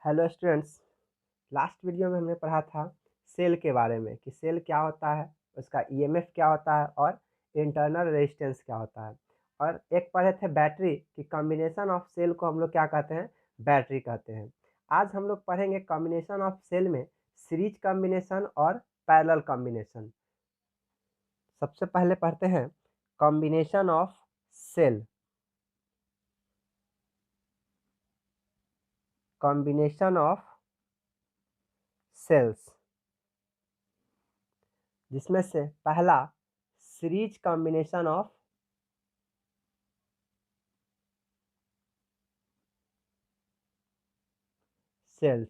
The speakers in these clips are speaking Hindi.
Hello students. लास्ट वीडियो में हमने पढ़ा था सेल के बारे में कि सेल क्या होता है, उसका ईएमएफ क्या होता है और इंटरनल रेजिस्टेंस क्या होता है। और एक पढ़े थे बैटरी की कॉम्बिनेशन ऑफ सेल को हम लोग क्या कहते हैं, बैटरी कहते हैं। आज हम लोग पढ़ेंगे कॉम्बिनेशन ऑफ सेल में सीरीज कॉम्बिनेशन और पैरेलल कॉम्बिनेशन। सबसे पहले पढ़ते हैं combination of cell. Combination of cells, जिसमें से पहला series combination of cells.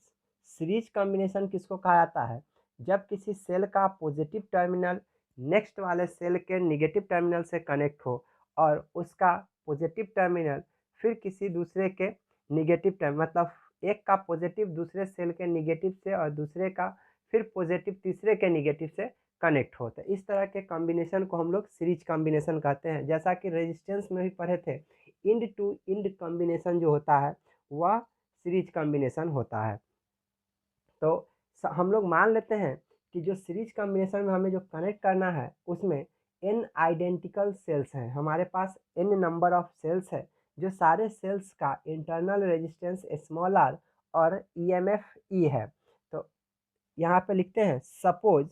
Series combination किसको कहा जाता है? जब किसी सेल का पॉजिटिव टर्मिनल नेक्स्ट वाले सेल के नेगेटिव टर्मिनल से कनेक्ट हो और उसका पॉजिटिव टर्मिनल फिर किसी दूसरे के नेगेटिव टर्मिनल, मतलब एक का पॉजिटिव दूसरे सेल के नेगेटिव से और दूसरे का फिर पॉजिटिव तीसरे के नेगेटिव से कनेक्ट होता है। इस तरह के कॉम्बिनेशन को हम लोग सीरीज कॉम्बिनेशन कहते हैं। जैसा कि रेजिस्टेंस में भी पढ़े थे, इंड टू इंड कॉम्बिनेशन जो होता है वह सीरीज कॉम्बिनेशन होता है। तो हम लोग मान लेते हैं कि जो सीरीज कॉम्बिनेशन में हमें जो कनेक्ट करना है उसमें n आइडेंटिकल सेल्स हैं। हमारे पास n नंबर ऑफ सेल्स है, जो सारे सेल्स का इंटरनल रेजिस्टेंस स्मॉल r और ईएमएफ ई है। तो यहाँ पे लिखते हैं suppose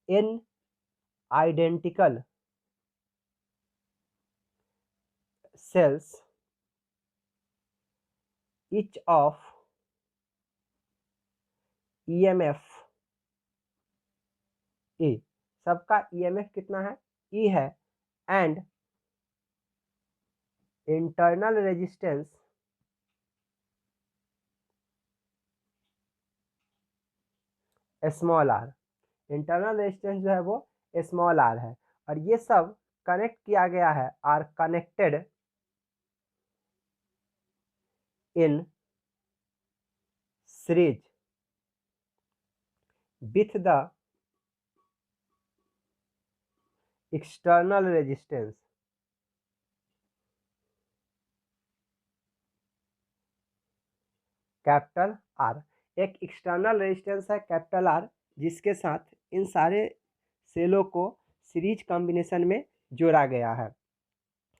n identical sales each of EMF E, सबका EMF कितना है, E है, and internal resistance small r. Internal resistance जो है वो स्मॉल आर है और ये सब कनेक्ट किया गया है, r connected in series with the external resistance capital R. एक एक्सटर्नल रेजिस्टेंस है कैपिटल आर, जिसके साथ इन सारे सेलों को सीरीज कॉम्बिनेशन में जोड़ा गया है।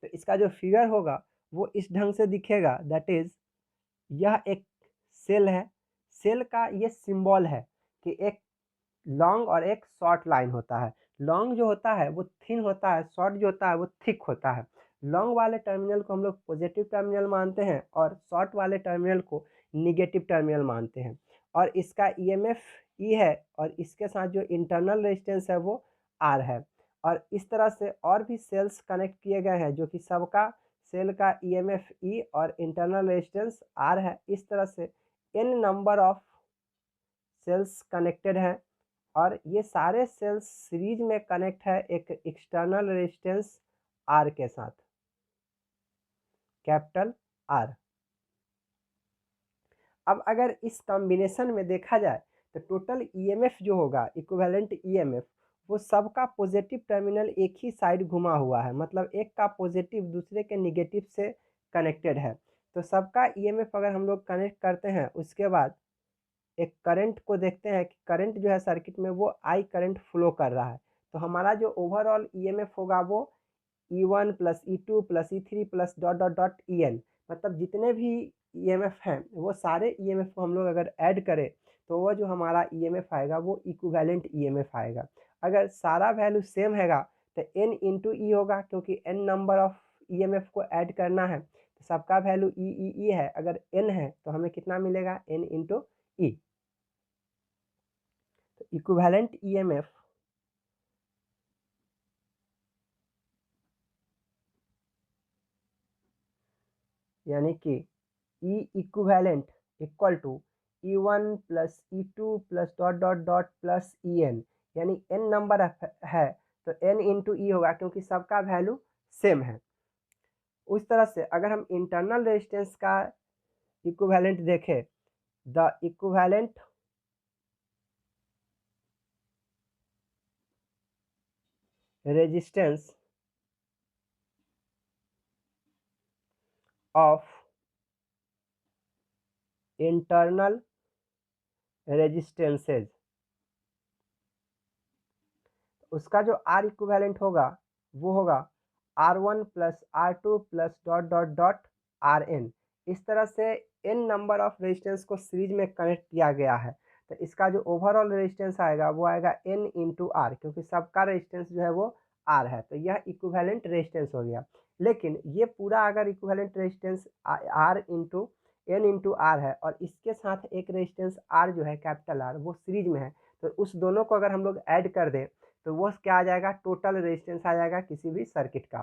तो इसका जो फिगर होगा वो इस ढंग से दिखेगा, दैट इज यह एक सेल है। सेल का ये सिंबल है कि एक लॉन्ग और एक शॉर्ट लाइन होता है। लॉन्ग जो होता है वो थिन होता है, शॉर्ट जो होता है वो थिक होता है। लॉन्ग वाले टर्मिनल को हम लोग पॉजिटिव टर्मिनल मानते हैं और शॉर्ट वाले टर्मिनल को निगेटिव टर्मिनल मानते हैं। और इसका ईएमएफ ई है और इसके साथ जो इंटरनल रेजिस्टेंस है वो आर है। और इस तरह से और भी सेल्स कनेक्ट किए गए हैं जो कि सबका सेल का ईएमएफ ई और इंटरनल रेजिस्टेंस आर है। इस तरह से n number of cells connected हैं और ये सारे सेल्स सीरीज में कनेक्ट है एक एक्सटर्नल रेजिस्टेंस आर के साथ, कैपिटल आर। अब अगर इस कॉम्बिनेशन में देखा जाए तो टोटल ईएमएफ जो होगा, इक्विवेलेंट ईएमएफ, वो सबका पॉजिटिव टर्मिनल एक ही साइड घुमा हुआ है, मतलब एक का पॉजिटिव दूसरे के निगेटिव से कनेक्टेड है। तो सबका ईएमएफ अगर हम लोग कनेक्ट करते हैं उसके बाद एक करंट को देखते हैं कि करंट जो है सर्किट में वो आई करंट फ्लो कर रहा है। तो हमारा जो ओवरऑल ईएमएफ होगा वो E1 plus E2 plus E3 plus dot dot dot EN, मतलब जितने भी ईएमएफ हैं वो सारे ईएमएफ को हम लोग अगर ऐड करें तो वो जो हमारा ईएमएफ आएगा वो इक्विवेलेंट ईएमएफ आएगा। अगर सारा वैल्यू सेम हैगा तो N इंटू ई होगा, क्योंकि N नंबर ऑफ ईएमएफ को ऐड करना है। तो सबका वैल्यू ई है, अगर N है तो हमें कितना मिलेगा, N इंटू ई। तो इक्विवेलेंट ईएमएफ यानी कि E equivalent equal to E1 plus E2 plus dot dot dot plus EN, यानी N नंबर है तो N इंटू ई होगा, क्योंकि सबका वैल्यू सेम है। उस तरह से अगर हम इंटरनल रेजिस्टेंस का इक्विवेलेंट देखें, the equivalent resistance of internal resistances, उसका जो आर इक्विवेलेंट होगा वो होगा R1 plus R2 plus dot dot dot Rn। इस तरह से n नंबर ऑफ रेजिस्टेंस को सीरीज में कनेक्ट किया गया है, तो इसका जो ओवरऑल रेजिस्टेंस आएगा वो आएगा n इंटू आर, क्योंकि सबका रेजिस्टेंस जो है वो R है, तो यह इक्विवेलेंट रेजिस्टेंस हो गया। लेकिन ये पूरा अगर equivalent resistance R into n into r है और इसके साथ एक रेजिस्टेंस R जो है कैपिटल R वो सीरीज में है, तो उस दोनों को अगर हम लोग ऐड कर दें तो वो क्या आ जाएगा, टोटल रेजिस्टेंस आ जाएगा किसी भी सर्किट का।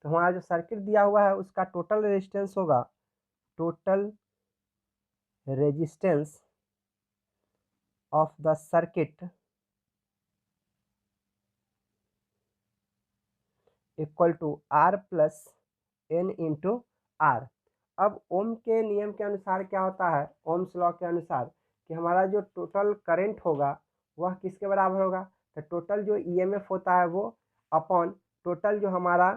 तो हमारा जो सर्किट दिया हुआ है उसका टोटल रेजिस्टेंस होगा, total resistance of the circuit equal to R plus n into r. अब ओम के नियम के अनुसार क्या होता है, ओम्स लॉ के अनुसार, कि हमारा जो टोटल करंट होगा वह किसके बराबर होगा, तो टोटल जो ईएमएफ होता है वो अपॉन टोटल जो हमारा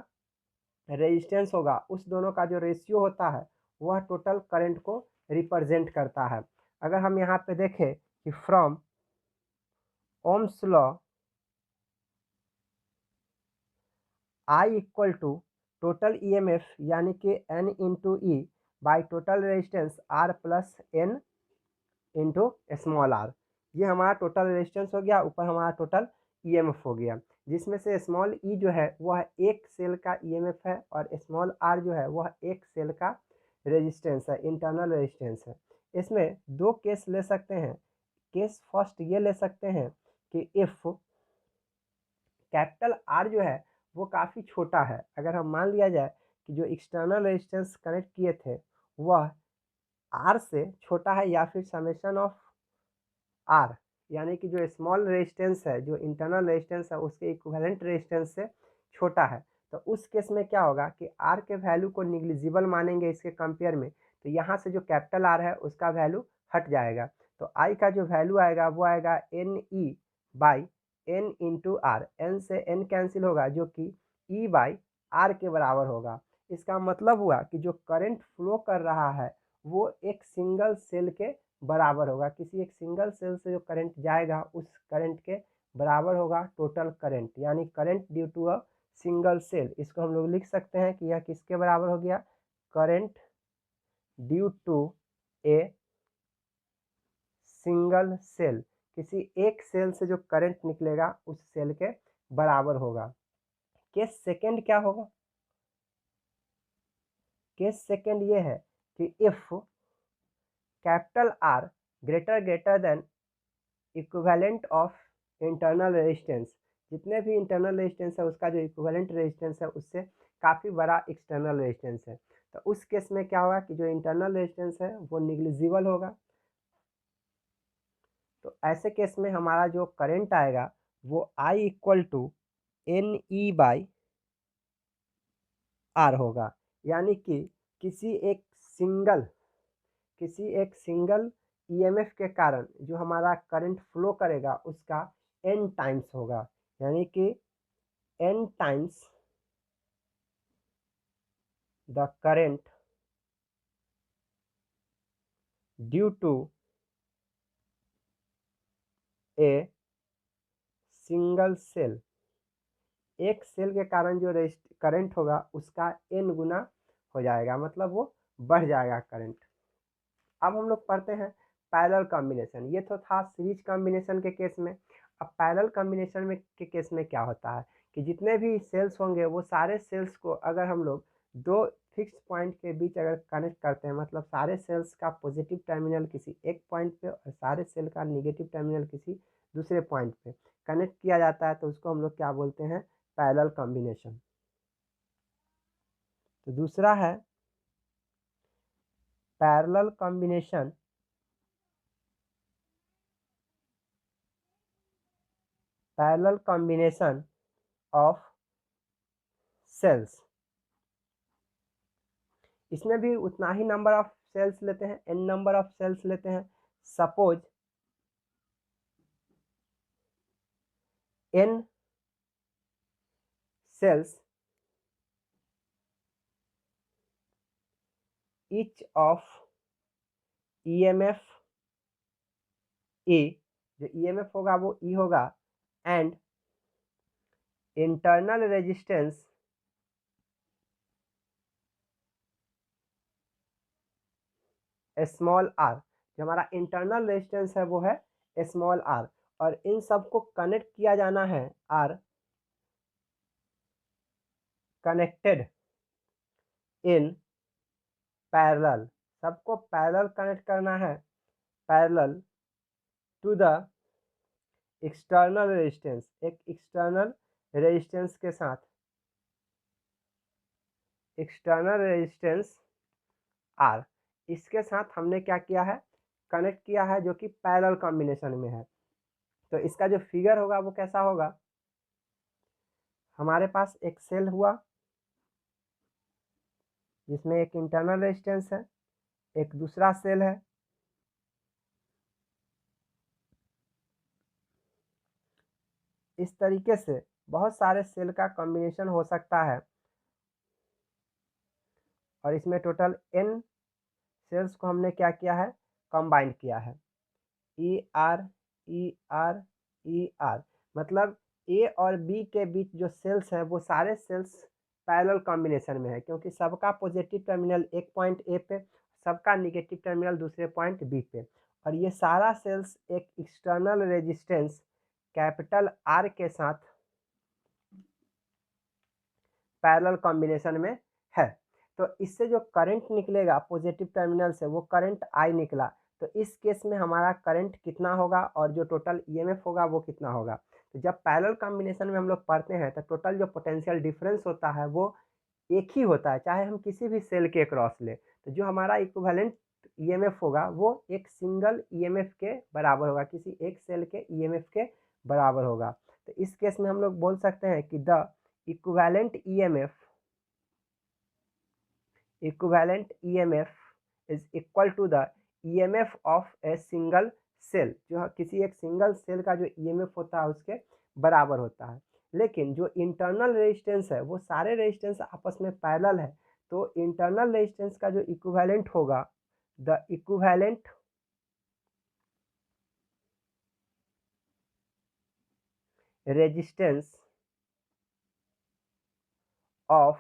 रेजिस्टेंस होगा, उस दोनों का जो रेशियो होता है वह टोटल करंट को रिप्रेजेंट करता है। अगर हम यहाँ पे देखें कि from Ohm's law I equal to total EMF यानी कि n into E by total resistance R plus n into small r. ये हमारा टोटल रेजिस्टेंस हो गया, ऊपर हमारा टोटल ईएमएफ हो गया, जिसमें से स्मॉल ई जो है वह एक सेल का ईएमएफ है और स्मॉल आर जो है वह एक सेल का रेजिस्टेंस है, इंटरनल रेजिस्टेंस है। इसमें दो केस ले सकते हैं। केस फर्स्ट ये ले सकते हैं कि इफ़ कैपिटल आर जो है वो काफ़ी छोटा है, अगर हम मान लिया जाए कि जो एक्सटर्नल रेजिस्टेंस कनेक्ट किए थे वह आर से छोटा है या फिर समेशन ऑफ आर, यानी कि जो स्मॉल रेजिस्टेंस है, जो इंटरनल रेजिस्टेंस है उसके इक्विवेलेंट रेजिस्टेंस से छोटा है, तो उस केस में क्या होगा कि आर के वैल्यू को निग्लिजिबल मानेंगे इसके कंपेयर में, तो यहाँ से जो कैपिटल आर है उसका वैल्यू हट जाएगा। तो आई का जो वैल्यू आएगा वो आएगा n E by N into are, N से एन कैंसिल होगा जो कि ई बाई आर के बराबर होगा। इसका मतलब हुआ कि जो करंट फ्लो कर रहा है वो एक सिंगल सेल के बराबर होगा, किसी एक सिंगल सेल से जो करंट जाएगा उस करंट के बराबर होगा टोटल करंट, यानी current due to a single cell. इसको हम लोग लिख सकते हैं कि यह किसके बराबर हो गया, current due to a single cell, किसी एक सेल से जो करंट निकलेगा उस सेल के बराबर होगा। केस सेकंड क्या होगा, केस सेकंड ये है कि if capital R greater then equivalent of internal resistance, जितने भी इंटरनल रेजिस्टेंस है उसका जो इक्विवेलेंट रेजिस्टेंस है उससे काफ़ी बड़ा एक्सटर्नल रेजिस्टेंस है, तो उस केस में क्या होगा कि जो इंटरनल रेजिस्टेंस है वो निग्लिजिबल होगा। तो ऐसे केस में हमारा जो करंट आएगा वो I equal to N E by R होगा, यानी कि किसी एक सिंगल ईएमएफ के कारण जो हमारा करंट फ्लो करेगा उसका n टाइम्स होगा, यानी कि n times the current due to a single cell, एक सेल के कारण जो करंट होगा उसका n गुना हो जाएगा, मतलब वो बढ़ जाएगा करंट। अब हम लोग पढ़ते हैं पैरेलल कॉम्बिनेशन। ये तो था सीरीज कॉम्बिनेशन के केस में। अब पैरेलल कॉम्बिनेशन में के केस में क्या होता है कि जितने भी सेल्स होंगे वो सारे सेल्स को अगर हम लोग दो फिक्स पॉइंट के बीच अगर कनेक्ट करते हैं, मतलब सारे सेल्स का पॉजिटिव टर्मिनल किसी एक पॉइंट पे और सारे सेल का नेगेटिव टर्मिनल किसी दूसरे पॉइंट पे कनेक्ट किया जाता है, तो उसको हम लोग क्या बोलते हैं, पैरेलल कॉम्बिनेशन। तो दूसरा है पैरेलल कॉम्बिनेशन ऑफ सेल्स। इसमें भी उतना ही नंबर ऑफ सेल्स लेते हैं, n नंबर ऑफ सेल्स लेते हैं। Suppose n cells each of EMF E, जो EMF होगा वो E होगा, and internal resistance small r, जो हमारा इंटरनल रेजिस्टेंस है वो है स्मॉल आर, और इन सबको कनेक्ट किया जाना है, आर कनेक्टेड इन पैरेलल, सबको पैरेलल कनेक्ट करना है, parallel to the external resistance, एक एक्सटर्नल रेजिस्टेंस के साथ, एक्सटर्नल रेजिस्टेंस आर, इसके साथ हमने क्या किया है, कनेक्ट किया है, जो कि पैरेलल कॉम्बिनेशन में है। तो इसका जो फिगर होगा वो कैसा होगा, हमारे पास एक सेल हुआ जिसमें एक इंटरनल रेजिस्टेंस है, एक दूसरा सेल है, इस तरीके से बहुत सारे सेल का कॉम्बिनेशन हो सकता है, और इसमें टोटल n सेल्स को हमने क्या किया है, कंबाइंड किया है, E R E R E R, मतलब ए और बी के बीच जो सेल्स हैं वो सारे सेल्स पैरेलल कॉम्बिनेशन में है, क्योंकि सबका पॉजिटिव टर्मिनल एक पॉइंट ए पे, सबका निगेटिव टर्मिनल दूसरे पॉइंट बी पे, और ये सारा सेल्स एक एक्सटर्नल रेजिस्टेंस कैपिटल आर के साथ पैरेलल कॉम्बिनेशन में है। तो इससे जो करंट निकलेगा पॉजिटिव टर्मिनल से वो करंट आई निकला, तो इस केस में हमारा करंट कितना होगा और जो टोटल ईएमएफ होगा वो कितना होगा। तो जब पैरेलल कॉम्बिनेशन में हम लोग पढ़ते हैं तो टोटल जो पोटेंशियल डिफरेंस होता है वो एक ही होता है, चाहे हम किसी भी सेल के क्रॉस ले, तो जो हमारा इक्विवेलेंट ईएमएफ होगा वो एक सिंगल ईएमएफ के बराबर होगा, किसी एक सेल के ईएमएफ के बराबर होगा। तो इस केस में हम लोग बोल सकते हैं कि the equivalent EMF is equal to the EMF of a single cell, जो किसी एक सिंगल सेल का जो EMF होता है उसके बराबर होता है। लेकिन जो इंटरनल रेजिस्टेंस है वो सारे रेजिस्टेंस आपस में पैरेलल है, तो इंटरनल रेजिस्टेंस का जो इक्विवेलेंट होगा, the equivalent resistance of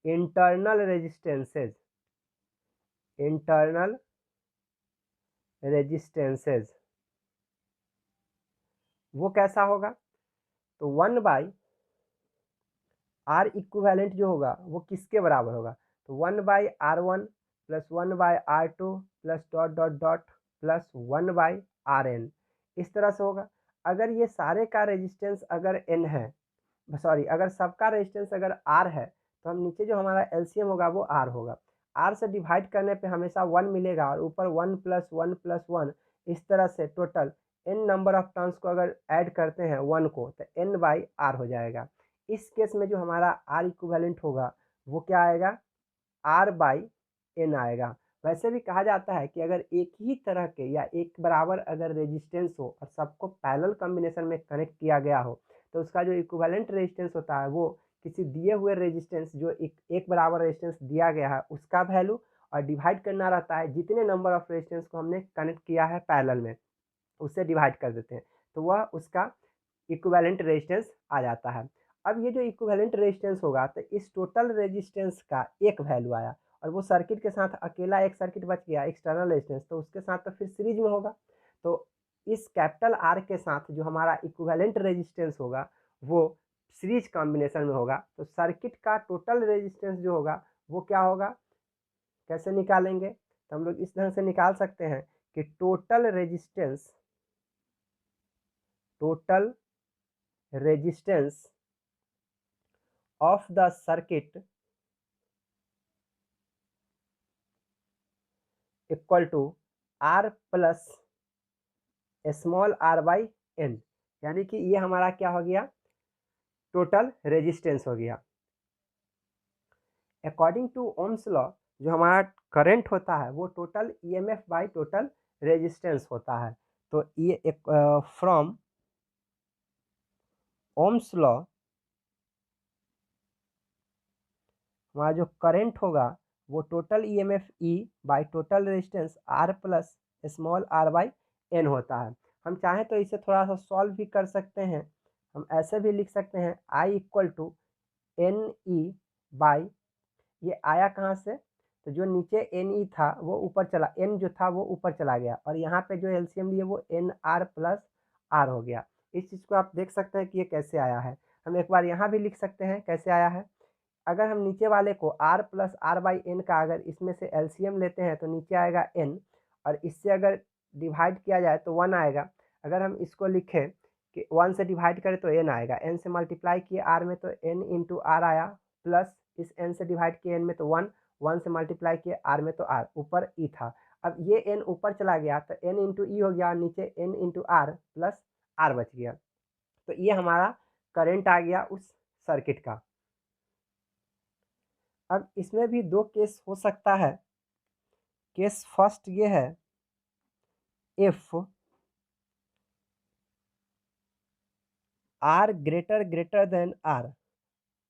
internal resistances वो कैसा होगा, तो 1/R इक्विवेलेंट जो होगा वो किसके बराबर होगा, तो 1/R1 plus 1/R2 plus dot dot dot plus 1/Rn, इस तरह से होगा। अगर ये सारे का रेजिस्टेंस अगर n है, सॉरी अगर सबका रेजिस्टेंस अगर R है, तो हम नीचे जो हमारा एलसीएम होगा वो R होगा, R से डिवाइड करने पे हमेशा 1 मिलेगा, और ऊपर 1 प्लस 1 प्लस 1, इस तरह से total n number of terms को अगर ऐड करते हैं 1 को तो n/R हो जाएगा। इस केस में जो हमारा R इक्विवेलेंट होगा वो क्या आएगा, R/n आएगा। वैसे भी कहा जाता है कि अगर एक ही तरह के या एक बराबर अगर रेजिस्टेंस हो और सबको पैरेलल कॉम्बिनेशन में कनेक्ट किया गया हो, तो उसका जो इक्विवेलेंट रेजिस्टेंस होता है वो किसी दिए हुए रेजिस्टेंस, जो एक बराबर रेजिस्टेंस दिया गया है उसका वैल्यू, और डिवाइड करना रहता है जितने नंबर ऑफ रेजिस्टेंस को हमने कनेक्ट किया है पैरेलल में, उससे डिवाइड कर देते हैं, तो वह उसका इक्विवेलेंट रेजिस्टेंस आ जाता है। अब ये जो इक्विवेलेंट रेजिस्टेंस होगा तो इस टोटल रेजिस्टेंस का एक वैल्यू आया, और वो सर्किट के साथ अकेला एक सर्किट बच गया एक्सटर्नल रेजिस्टेंस, तो उसके साथ तो फिर सीरीज में होगा। तो इस कैपिटल आर के साथ जो हमारा इक्विवेलेंट रेजिस्टेंस होगा वो सीरीज कॉम्बिनेशन में होगा, तो सर्किट का टोटल रेजिस्टेंस जो होगा वो क्या होगा, कैसे निकालेंगे, तो हम लोग इस तरह से निकाल सकते हैं कि total resistance of the circuit equal to R plus small r/n, यानी कि ये हमारा क्या हो गया, टोटल रेजिस्टेंस हो गया। अकॉर्डिंग टू ओम्स लॉ जो हमारा करंट होता है वो total EMF by total resistance होता है। तो ये फ्रॉम ओम्स लॉ हमारा जो करंट होगा वो total EMF E by total resistance R plus small r by n होता है। हम चाहें तो इसे थोड़ा सा सॉल्व भी कर सकते हैं। हम ऐसे भी लिख सकते हैं I equal to N E by, ये आया कहाँ से, तो जो नीचे एन ई था वो ऊपर चला, एन जो था वो ऊपर चला गया, और यहाँ पे जो एलसीएम लिए वो एन आर प्लस आर हो गया। इस चीज़ को आप देख सकते हैं कि ये कैसे आया है। हम एक बार यहाँ भी लिख सकते हैं कैसे आया है। अगर हम नीचे वाले को R plus r by n का अगर इसमें से एलसीएम लेते हैं तो नीचे आएगा एन, और इससे अगर डिवाइड किया जाए तो वन आएगा। अगर हम इसको लिखें कि वन से डिवाइड करें तो एन आएगा, एन से मल्टीप्लाई किए आर में तो एन इंटू आर आया, प्लस इस एन से डिवाइड किए एन में तो वन, वन से मल्टीप्लाई किए आर में तो आर, ऊपर ई था। अब ये एन ऊपर चला गया तो एन इंटू ई हो गया, नीचे n into R plus r बच गया। तो ये हमारा करंट आ गया उस सर्किट का। अब इसमें भी दो केस हो सकता है। केस फर्स्ट ये है, if R greater than r,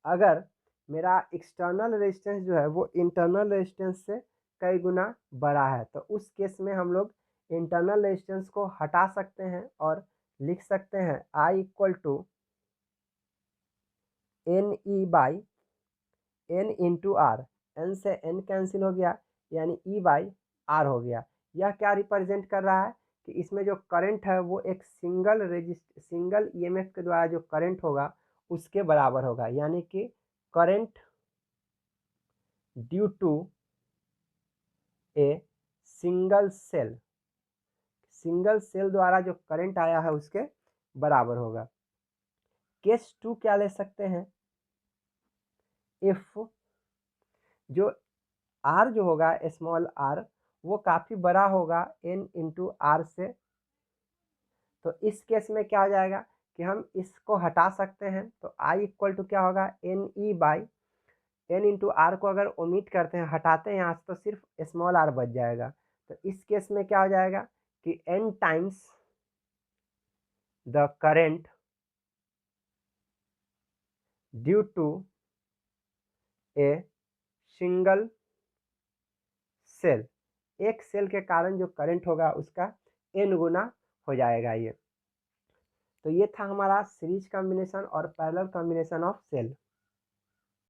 अगर मेरा एक्सटर्नल रेजिस्टेंस जो है वो इंटरनल रेजिस्टेंस से कई गुना बड़ा है, तो उस केस में हम लोग इंटरनल रेजिस्टेंस को हटा सकते हैं और लिख सकते हैं I equal to N E by N into are, N से एन कैंसिल हो गया यानी ई बाई आर हो गया। यह क्या रिप्रेजेंट कर रहा है कि इसमें जो करंट है वो एक सिंगल ईएमएफ के द्वारा जो करंट होगा उसके बराबर होगा, यानी कि current due to a single cell द्वारा जो करंट आया है उसके बराबर होगा। केस टू क्या ले सकते हैं, इफ जो आर जो होगा स्मॉल आर वो काफ़ी बड़ा होगा एन इंटू आर से, तो इस केस में क्या हो जाएगा कि हम इसको हटा सकते हैं। तो आई इक्वल टू क्या होगा n E by N into r को अगर ओमिट करते हैं, हटाते हैं यहाँ से, तो सिर्फ स्मॉल आर बच जाएगा। तो इस केस में क्या हो जाएगा कि n times the current due to a single cell, एक सेल के कारण जो करंट होगा उसका एन गुना हो जाएगा ये। तो ये था हमारा सीरीज कॉम्बिनेशन और पैरेलल कॉम्बिनेशन ऑफ सेल।